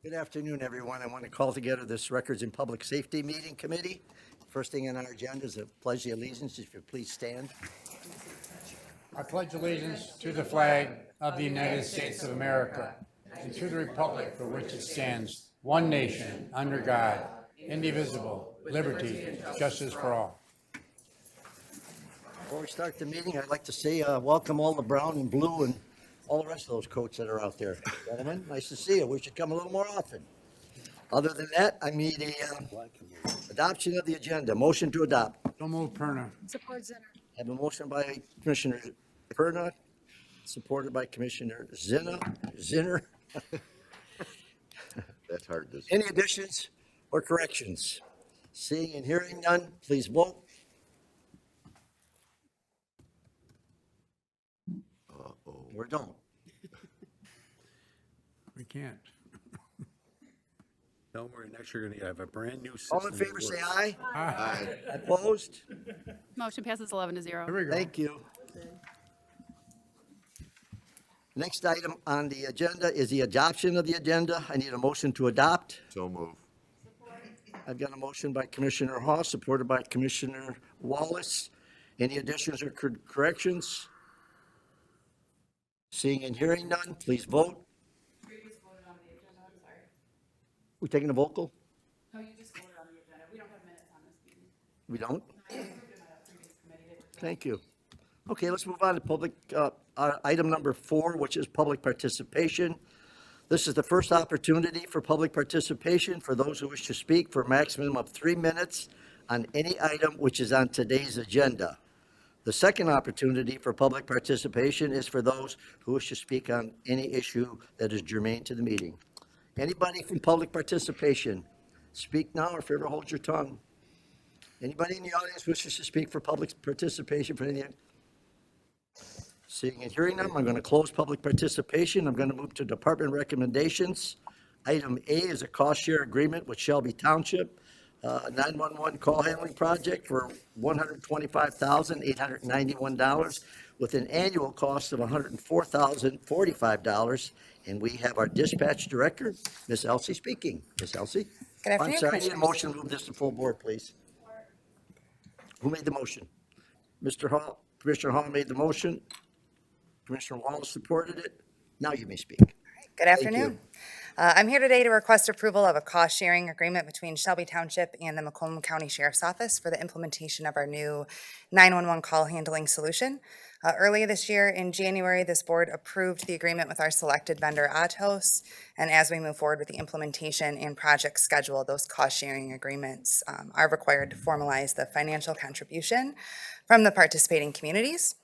Good afternoon, everyone. I want to call together this Records and Public Safety Meeting Committee. First thing on our agenda is a pledge of allegiance. If you please stand. I pledge allegiance to the flag of the United States of America and to the republic for which it stands, one nation, under God, indivisible, liberty, and justice for all. Before we start the meeting, I'd like to say welcome all the brown and blue and all the rest of those coats that are out there. Gentlemen, nice to see you. We should come a little more often. Other than that, I need a adoption of the agenda. Motion to adopt. So move, Perna. Support Zinner. I have a motion by Commissioner Perna, supported by Commissioner Zinner. That's hard to say. Any additions or corrections? Seeing and hearing none, please vote. Or don't. We can't. Don't worry, next year you're gonna have a brand new system. All in favor, that say works. aye. Aye. Opposed? Motion passes 11-0. Here we go. Thank you. Next item on the agenda is the adoption of the agenda. I need a motion to adopt. So move. I've got a motion by Commissioner Hall, supported by Commissioner Wallace. Any additions or corrections? Seeing and hearing none, please vote. Previous voted on the agenda, I'm sorry. We taking a vocal? No, you just voted on the agenda. We don't have minutes on this meeting. We don't? I approved them at a previous committee. Thank you. Okay, let's move on to public, item number 4, which is public participation. This is the first opportunity for public participation for those who wish to speak for a maximum of 3 minutes on any item which is on today's agenda. The second opportunity for public participation is for those who wish to speak on any issue that is germane to the meeting. Anybody from public participation, speak now or forever hold your tongue. Anybody in the audience wishes to speak for public participation for any? Seeing and hearing them, I'm going to close public participation. I'm going to move to department recommendations. Item A is a cost share agreement with Shelby Township, 911 call handling project for $125,891 with an annual cost of $104,045. And we have our dispatch director, Ms. Elsie, speaking. Ms. Elsie? Good afternoon, I'm sorry, I need a Commissioners. motion to move this to full board, please. Who made the motion? Mr. Hall, Commissioner Hall made the motion. Commissioner Wallace supported it. Now you may speak. Good afternoon. I'm here today to request approval of a cost-sharing agreement between Shelby Township and the Macomb County Sheriff's Office for the implementation of our new 911 call handling solution. Earlier this year, in January, this board approved the agreement with our selected vendor, Atos. And as we move forward with the implementation and project schedule, those cost-sharing agreements are required to formalize the financial contribution from the participating communities.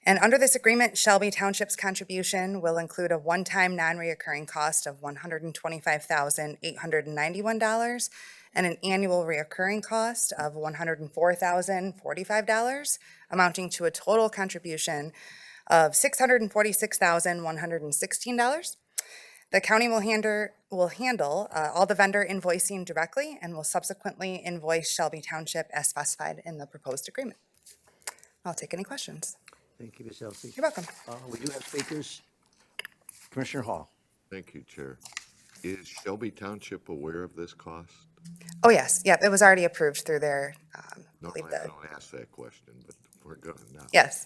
And under this agreement, Shelby Township's contribution will include a one-time non-reoccurring cost of $125,891 and an annual reoccurring cost of $104,045, amounting to a total contribution of $646,116. The county will handle all the vendor invoicing directly and will subsequently invoice Shelby Township as specified in the proposed agreement. I'll take any questions. Thank you, Ms. Elsie. You're welcome. We do have speakers. Commissioner Hall. Thank you, Chair. Is Shelby Township aware of this cost? Oh, yes. Yep. It was already approved through their, Normally I don't ask that question, but we're going now. yes.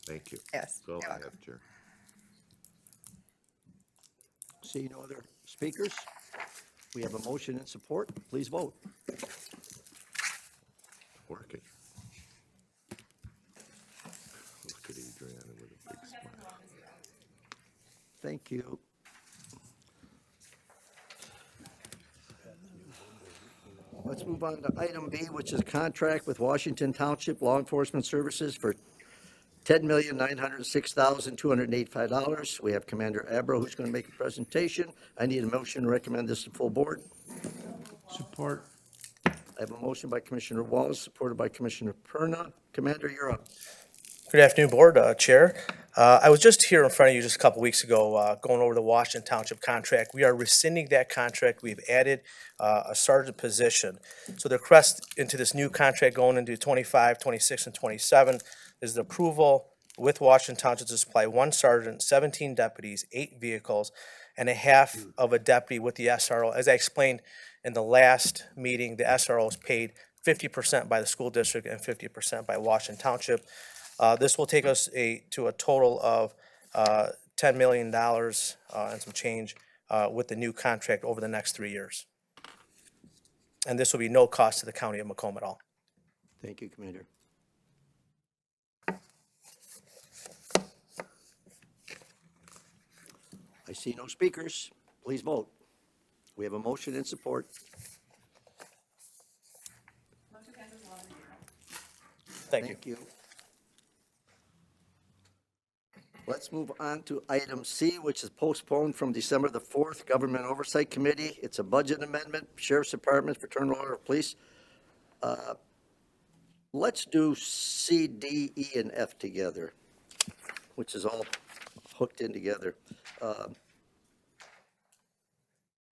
Thank you. Yes, So you're I welcome. have, Chair. See no other speakers? We have a motion in support. Please vote. Working. Look at Adriana with a big smile. Thank you. Let's move on to item B, which is a contract with Washington Township Law Enforcement Services for $10,906,285. We have Commander Abro who's going to make a presentation. I need a motion to recommend this to full board. Support. I have a motion by Commissioner Wallace, supported by Commissioner Perna. Commander, you're up. Good afternoon, Board, Chair. I was just here in front of you just a couple weeks ago, going over the Washington Township contract. We are rescinding that contract. We've added a sergeant position. So the request into this new contract going into 25, 26, and 27 is the approval with Washington Township to supply 1 sergeant, 17 deputies, 8 vehicles, and a half of a deputy with the SRO. As I explained in the last meeting, the SRO is paid 50% by the school district and 50% by Washington Township. This will take us to a total of $10 million and some change with the new contract over the next 3 years. And this will be no cost to the county of Macomb at all. Thank you, Commissioner. I see no speakers. Please vote. We have a motion and support. Motion passes 11-0. Thank you. Thank you. Let's move on to item C, which is postponed from December the 4th, Government Oversight Committee. It's a budget amendment, Sheriff's Department, Fraternal Order of Police. Let's do C, D, E, and F together, which is all hooked in together.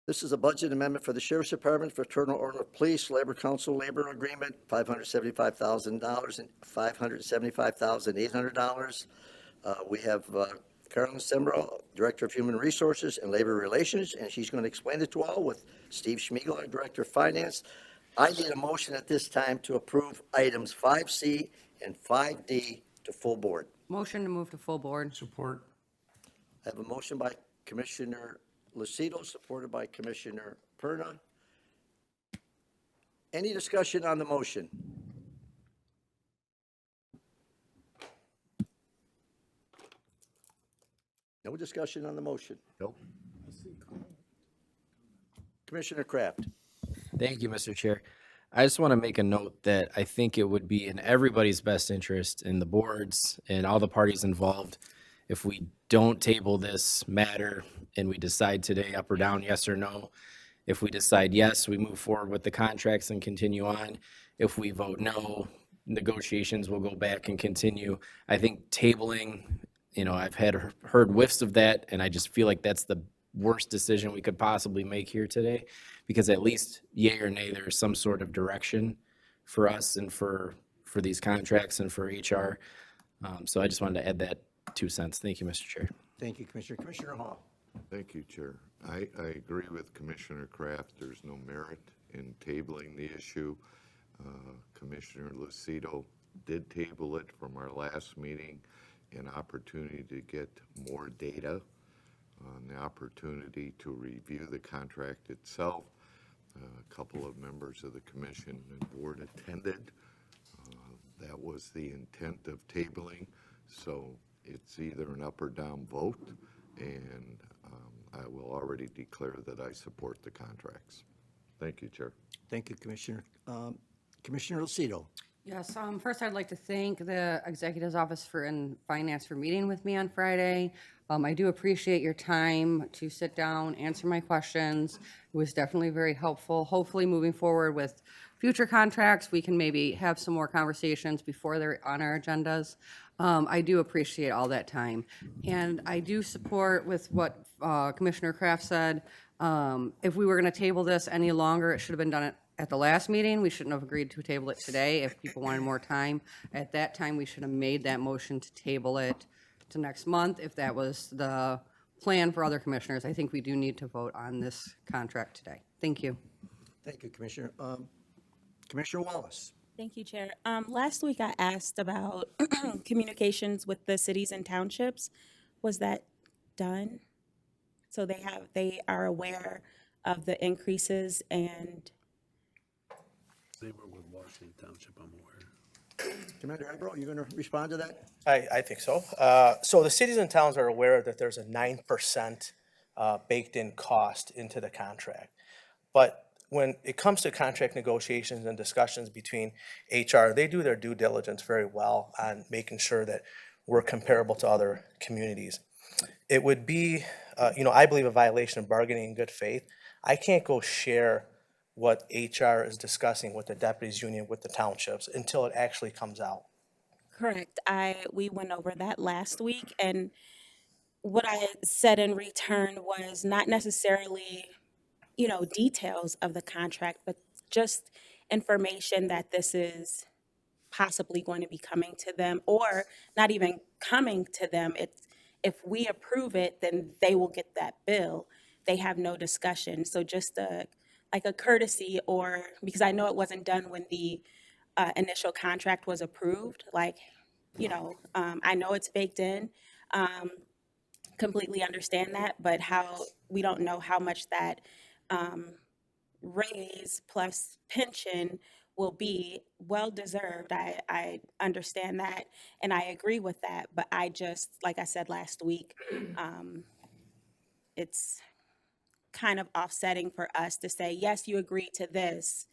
This is a budget amendment for the Sheriff's Department, Fraternal Order of Police, Labor Council Labor Agreement, $575,000 and $575,800. We have Carolyn Sembro, Director of Human Resources and Labor Relations, and she's going to explain it to all with Steve Schmiegel, our Director of Finance. I need a motion at this time to approve items 5C and 5D to full board. Motion to move to full board. Support. I have a motion by Commissioner Lucido, supported by Commissioner Perna. Any discussion on the motion? No discussion on the motion. Nope. Commissioner Kraft. Thank you, Mr. Chair. I just want to make a note that I think it would be in everybody's best interest, in the boards and all the parties involved, if we don't table this matter and we decide today up or down, yes or no. If we decide yes, we move forward with the contracts and continue on. If we vote no, negotiations will go back and continue. I think tabling, I've heard whiffs of that, and I just feel like that's the worst decision we could possibly make here today, because at least yay or nay, there's some sort of direction for us and for these contracts and for HR. So I just wanted to add that 2 cents. Thank you, Mr. Chair. Thank you, Commissioner. Commissioner Hall. Thank you, Chair. I agree with Commissioner Kraft. There's no merit in tabling the issue. Commissioner Lucido did table it from our last meeting, an opportunity to get more data, the opportunity to review the contract itself. A couple of members of the commission and board attended. That was the intent of tabling. So it's either an up or down vote, and I will already declare that I support the contracts. Thank you, Chair. Thank you, Commissioner. Commissioner Lucido. Yes, first I'd like to thank the Executive's Office and Finance for meeting with me on Friday. I do appreciate your time to sit down, answer my questions. It was definitely very helpful. Hopefully, moving forward with future contracts, we can maybe have some more conversations before they're on our agendas. I do appreciate all that time. And I do support with what Commissioner Kraft said. If we were going to table this any longer, it should have been done at the last meeting. We shouldn't have agreed to table it today if people wanted more time. At that time, we should have made that motion to table it to next month if that was the plan for other commissioners. I think we do need to vote on this contract today. Thank you. Thank you, Commissioner. Commissioner Wallace. Thank you, Chair. Last week I asked about communications with the cities and townships. Was that done? So they are aware of the increases and. They were with Washington Township, I'm aware. Commander Ebro, you going to respond to that? I think so. So the cities and towns are aware that there's a 9% baked-in cost into the contract. But when it comes to contract negotiations and discussions between HR, they do their due diligence very well on making sure that we're comparable to other communities. It would be, I believe, a violation of bargaining in good faith. I can't go share what HR is discussing with the deputies union, with the townships, until it actually comes out. Correct. We went over that last week, and what I said in return was not necessarily, details of the contract, but just information that this is possibly going to be coming to them, or not even coming to them. If we approve it, then they will get that bill. they have no discussion. So just like a courtesy, or because I know it wasn't done when the initial contract was approved, like, I know it's baked in, completely understand that, but how, we don't know how much that raise plus pension will be well deserved. I understand that and I agree with that, but I just, like I said last week, it's kind of offsetting for us to say, yes, you agreed to this,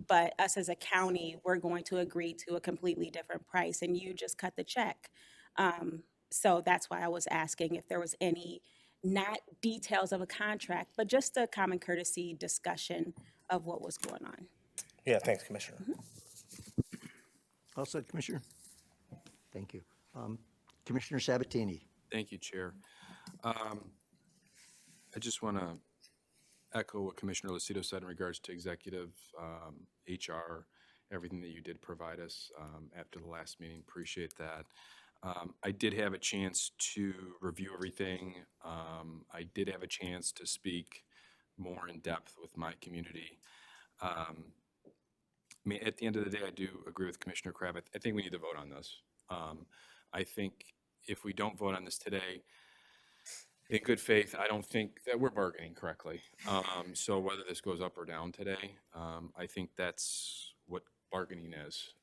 but us as a county, we're going to agree to a completely different price and you just cut the check. So that's why I was asking if there was any, not details of a contract, but just a common courtesy discussion of what was going on. Yeah, thanks, Commissioner. All set, Commissioner? Thank you. Commissioner Sabatini. Thank you, Chair. I just want to echo what Commissioner Lucido said in regards to executive, HR, everything that you did provide us after the last meeting. Appreciate that. I did have a chance to review everything. I did have a chance to speak more in depth with my community. I mean, at the end of the day, I do agree with Commissioner Crabb. I think we need to vote on this. I think if we don't vote on this today, in good faith, I don't think that we're bargaining correctly. So whether this goes up or down today, I think that's what bargaining is.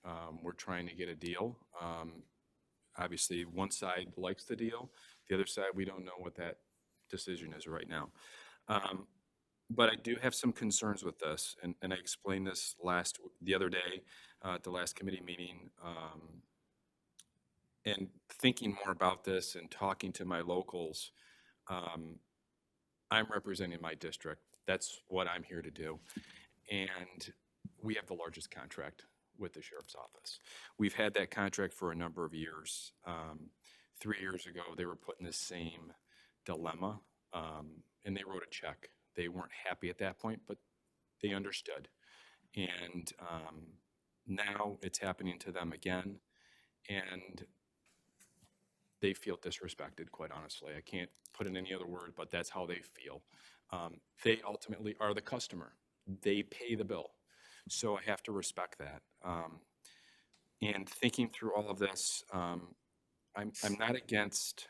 We're trying to get a deal. Obviously, one side likes the deal. The other side, we don't know what that decision is right now. But I do have some concerns with this, and I explained this the other day at the last committee meeting. And thinking more about this and talking to my locals, I'm representing my district. That's what I'm here to do. And we have the largest contract with the Sheriff's Office. We've had that contract for a number of years. 3 years ago, they were put in the same dilemma, and they wrote a check. They weren't happy at that point, but they understood. And now it's happening to them again, and they feel disrespected, quite honestly. I can't put in any other word, but that's how they feel. They ultimately are the customer. They pay the bill. So I have to respect that. And thinking through all of this, I'm not against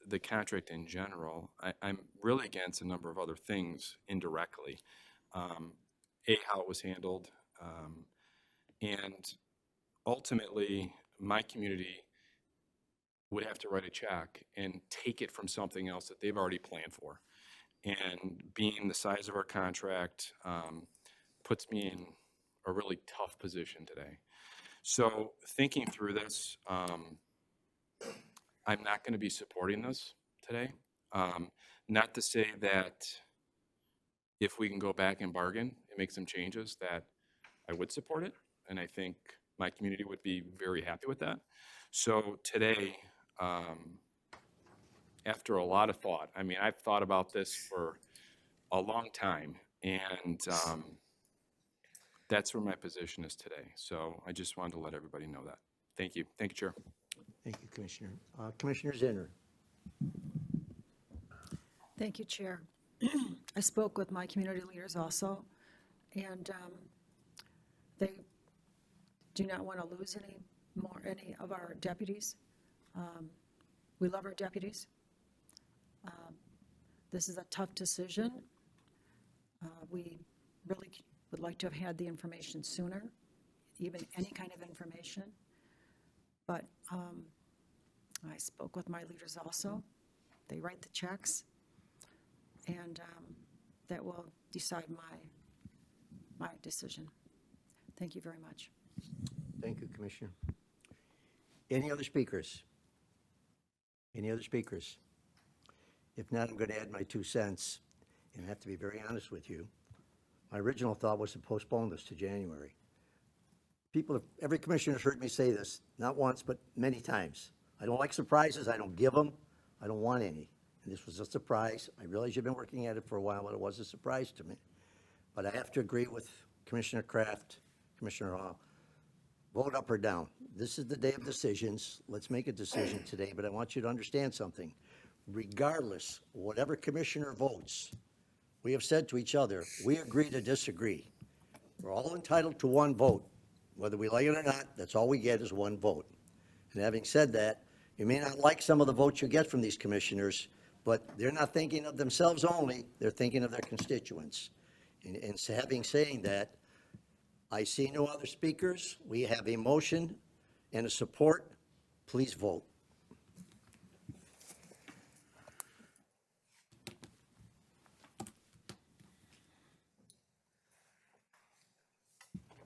the contract in general. I'm really against a number of other things indirectly. How it was handled, and ultimately, my community would have to write a check and take it from something else that they've already planned for. And being the size of our contract puts me in a really tough position today. So thinking through this, I'm not going to be supporting this today. Not to say that if we can go back and bargain and make some changes that I would support it. And I think my community would be very happy with that. So today, after a lot of thought, I mean, I've thought about this for a long time, and that's where my position is today. So I just wanted to let everybody know that. Thank you. Thank you, Chair. Thank you, Commissioner. Commissioner Zinner. Thank you, Chair. I spoke with my community leaders also, and they do not want to lose any of our deputies. We love our deputies. This is a tough decision. We really would like to have had the information sooner, even any kind of information. But I spoke with my leaders also. They write the checks, and that will decide my decision. Thank you very much. Thank you, Commissioner. Any other speakers? Any other speakers? If not, I'm going to add my 2 cents, and I have to be very honest with you. My original thought was to postpone this to January. Every commissioner has heard me say this, not once, but many times. I don't like surprises. I don't give them. I don't want any. And this was a surprise. I realize you've been working at it for a while, but it was a surprise to me. But I have to agree with Commissioner Kraft, Commissioner Hall. Vote up or down. This is the day of decisions. Let's make a decision today, but I want you to understand something. regardless, whatever commissioner votes, we have said to each other, we agree to disagree. We're all entitled to one vote. Whether we like it or not, that's all we get is one vote. And having said that, you may not like some of the votes you get from these commissioners, but they're not thinking of themselves only, they're thinking of their constituents. And so saying that, I see no other speakers. We have a motion and a support. Please vote.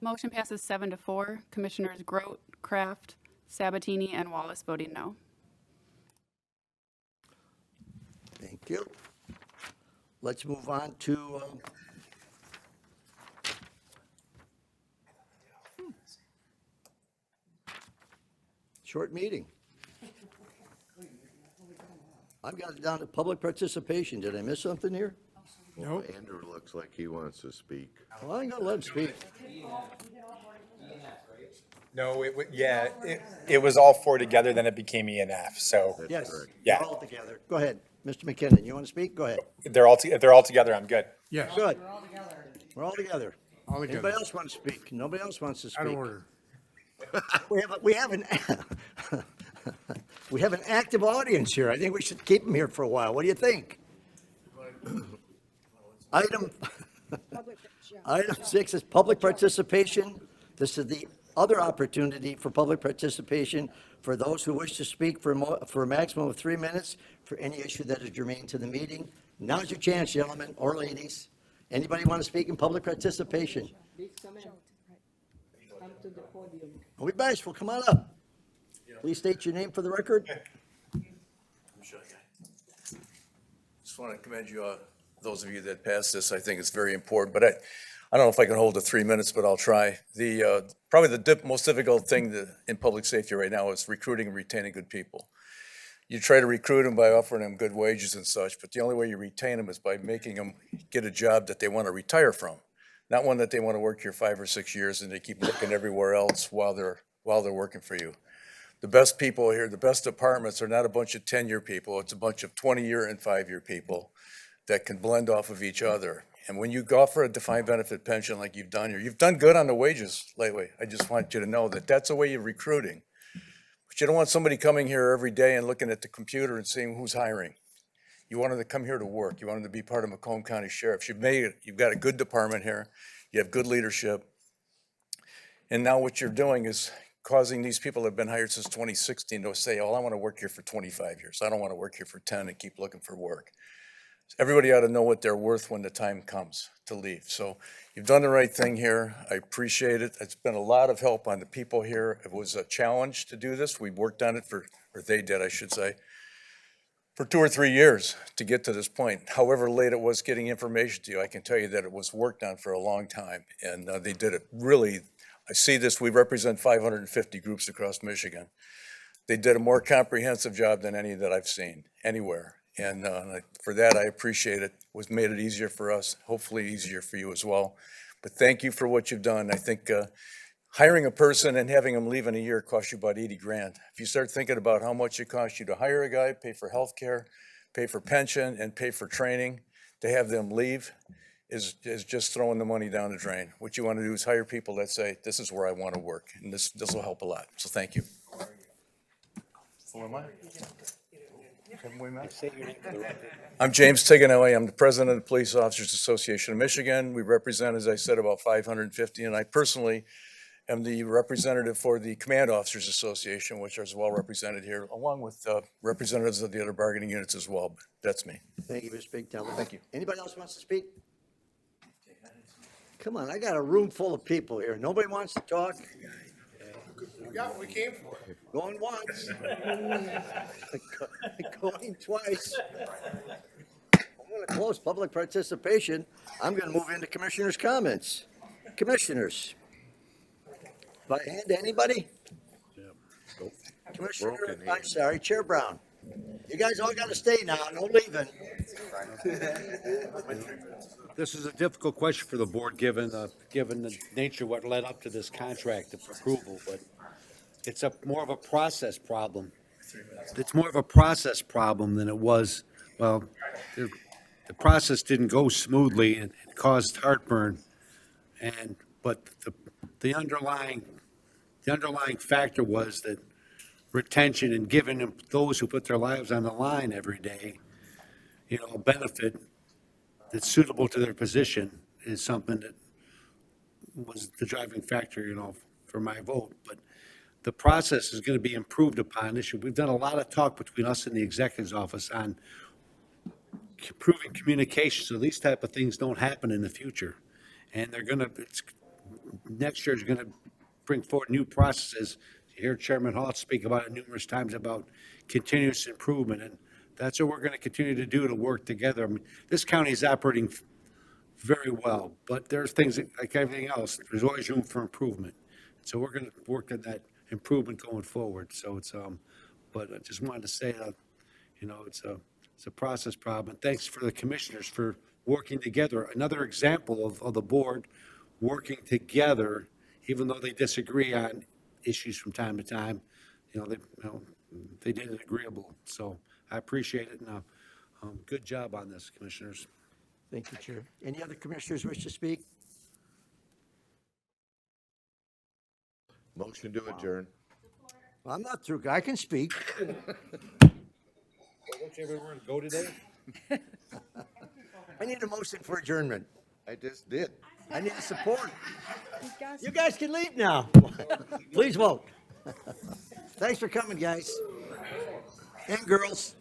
Motion passes 7-4. Commissioners Grote, Kraft, Sabatini, and Wallace voting no. Thank you. Let's move on to, short meeting. I've got it down to public participation. Did I miss something here? Well, Andrew looks like he wants to speak. Well, I ain't gonna let him speak. No, it was all four together, then it became ENF, so Yes, Yeah. we're all together. Go ahead. Mr. McKinnon, you want to speak? Go ahead. they're all together, I'm good. Yes, Good. We're all together. all Anybody together. else want to speak? Nobody else wants to speak. Out of order. We have an, we have an active audience here. I think we should keep them here for a while. What do you think? Item 6 is public participation. This is the other opportunity for public participation for those who wish to speak for a maximum of 3 minutes for any issue that is germane to the meeting. Now's your chance, gentlemen or ladies. Anybody want to speak in public participation? Don't be bashful, come on up. Please state your name for the record. Just want to commend you, those of you that passed this. I think it's very important, but I don't know if I can hold the 3 minutes, but I'll try. Probably the most difficult thing in public safety right now is recruiting and retaining good people. You try to recruit them by offering them good wages and such, but the only way you retain them is by making them get a job that they want to retire from, not one that they want to work here 5 or 6 years and they keep looking everywhere else while they're working for you. The best people here, the best departments are not a bunch of 10-year people. It's a bunch of 20-year and 5-year people that can blend off of each other. And when you go for a defined benefit pension like you've done here, you've done good on the wages lately. I just want you to know that that's a way you're recruiting. But you don't want somebody coming here every day and looking at the computer and seeing who's hiring. You want them to come here to work. You want them to be part of Macomb County Sheriff's. You've made it. You've got a good department here. You have good leadership. And now what you're doing is causing these people that have been hired since 2016 to say, oh, I want to work here for 25 years. I don't want to work here for 10 and keep looking for work. Everybody ought to know what they're worth when the time comes to leave. So you've done the right thing here. I appreciate it. It's been a lot of help on the people here. It was a challenge to do this. We worked on it or they did, I should say, for 2 or 3 years to get to this point. However late it was getting information to you, I can tell you that it was worked on for a long time. And they did it really. I see this, we represent 550 groups across Michigan. They did a more comprehensive job than any that I've seen anywhere. And for that, I appreciate it. Made it easier for us, hopefully easier for you as well. But thank you for what you've done. I think hiring a person and having them leave in a year costs you about 80 grand. If you start thinking about how much it costs you to hire a guy, pay for health care, pay for pension, and pay for training, to have them leave is just throwing the money down the drain. What you want to do is hire people that say, this is where I want to work, and this will help a lot. So thank you. Who am I? I'm James Tiganelli. I'm the president of the Police Officers Association of Michigan. We represent, as I said, about 550, and I personally am the representative for the Command Officers Association, which is well represented here, along with representatives of the other bargaining units as well. But that's me. Thank you, Mr. Big Teller. Thank you. Anybody else wants to speak? Come on, I got a room full of people here. Nobody wants to talk? We got what we came for. Going once. Going twice. I'm going to close public participation. I'm going to move into commissioners' comments. Commissioners. If I hand to anybody? Commissioner, I'm sorry, Chair Brown. You guys all got to stay now. No leaving. This is a difficult question for the board, given the nature of what led up to this contract approval, but it's more of a process problem it's more of a process problem than it was, well, the process didn't go smoothly and it caused heartburn. But the underlying factor was that retention and giving them, those who put their lives on the line every day, a benefit that's suitable to their position is something that was the driving factor, for my vote. But the process is going to be improved upon. We've done a lot of talk between us and the executive's office on improving communication, so these type of things don't happen in the future. And next year is going to bring forward new processes. You hear Chairman Hall speak about it numerous times about continuous improvement, and that's what we're going to continue to do to work together. I mean, this county is operating very well, but there's things like everything else. There's always room for improvement. So we're going to work on that improvement going forward. So but I just wanted to say that, it's a process problem. And thanks for the commissioners for working together. Another example of the board working together, even though they disagree on issues from time to time, they did it agreeable. So I appreciate it. And good job on this, commissioners. Thank you, Chair. Any other commissioners wish to speak? Motion to adjourn. I'm not through. I can speak. Don't you ever go today? I need a motion for adjournment. I just did. I need support. You guys can leave now. Please vote. Thanks for coming, guys and girls.